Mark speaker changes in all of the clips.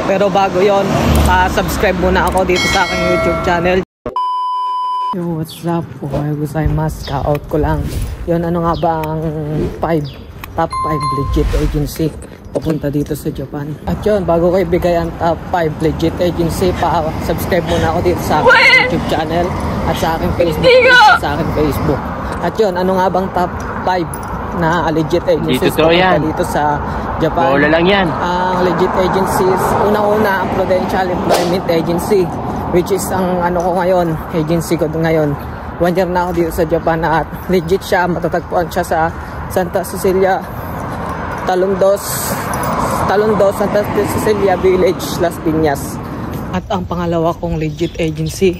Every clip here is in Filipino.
Speaker 1: Pero bago yon, subscribe muna ako dito sa aking YouTube channel. Yo, what's up? Ohayo gozaimasu. Ka-out ko lang. Yun, ano nga ba ang top 5 legit agency papunta dito sa Japan? At yun, bago ko ibigay ang top 5 legit agency, subscribe muna ako dito sa aking YouTube channel at sa aking Facebook. At yun, ano nga bang top 5 na legit agencies papunta dito sa Japan?
Speaker 2: Bola lang yan.
Speaker 1: Ang legit agencies, unang-una ang Prudential Employment Agency, which is ang ano ko ngayon, agency ko ngayon. 1 year na ako dito sa Japan at legit siya. Matatagpuan siya sa Santa Cecilia, Talondos, Santa Cecilia Village, Las Piñas. At ang pangalawa kong legit agency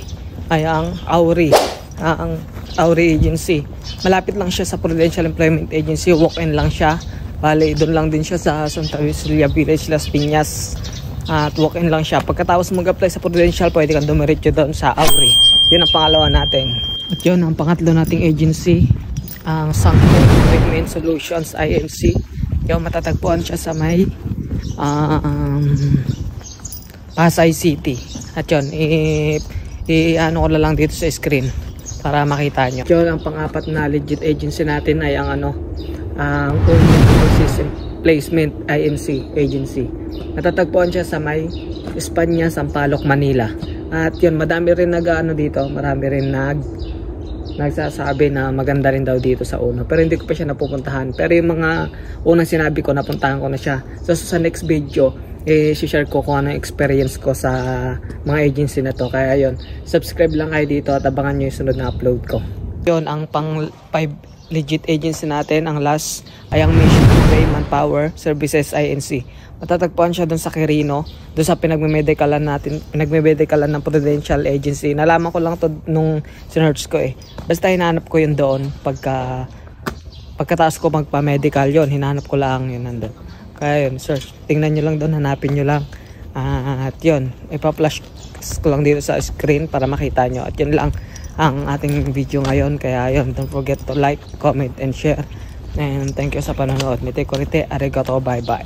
Speaker 1: ay ang Auri. Ang Auri Agency. Malapit lang siya sa Prudential Employment Agency. Walk-in lang siya. Bale, doon lang din siya sa Santa Cecilia Village, Las Piñas. At walk-in lang siya. Pagkatapos mag-apply sa Prudential, pwede kang dumiretso doon sa Auri. Yun ang pangalawa natin. At yun, ang pangatlo nating agency, ang Sangko Treatment Solutions INC. Yung matatagpuan siya sa may Pasay City. At yun, ano ko lang dito sa screen para makita nyo. Yun, ang pang-apat na legit agency natin ay ang ang System Placement INC agency. Natatagpuan siya sa may Espanya, Sampaloc, Manila. At yun, marami rin marami rin nagsasabi na maganda rin daw dito sa uno. Pero hindi ko pa siya napupuntahan. Pero yung mga unang sinabi ko, napuntahan ko na siya. So sa next video, share ko kung ano experience ko sa mga agency na to. Kaya yun, subscribe lang kayo dito at abangan nyo yung sunod na upload ko. Yun, ang pang 5 legit agency natin, ang last ay ang Mission Bay Manpower Services INC. Matatagpuan siya dun sa Quirino, dun sa pinagme-medicalan ng Prudential Agency. Nalaman ko lang to nung sinearch ko Basta hinanap ko yun doon pagkatapos ko magpa-medical yun, hinanap ko lang yun nandun. Kaya yun, search. Tingnan nyo lang doon, hanapin nyo lang. At yun, ipa-flash ko lang dito sa screen para makita nyo. At yun lang ang ating video ngayon. Kaya yun, don't forget to like, comment, and share. And thank you sa panonood. Mite korite, arigato, bye bye.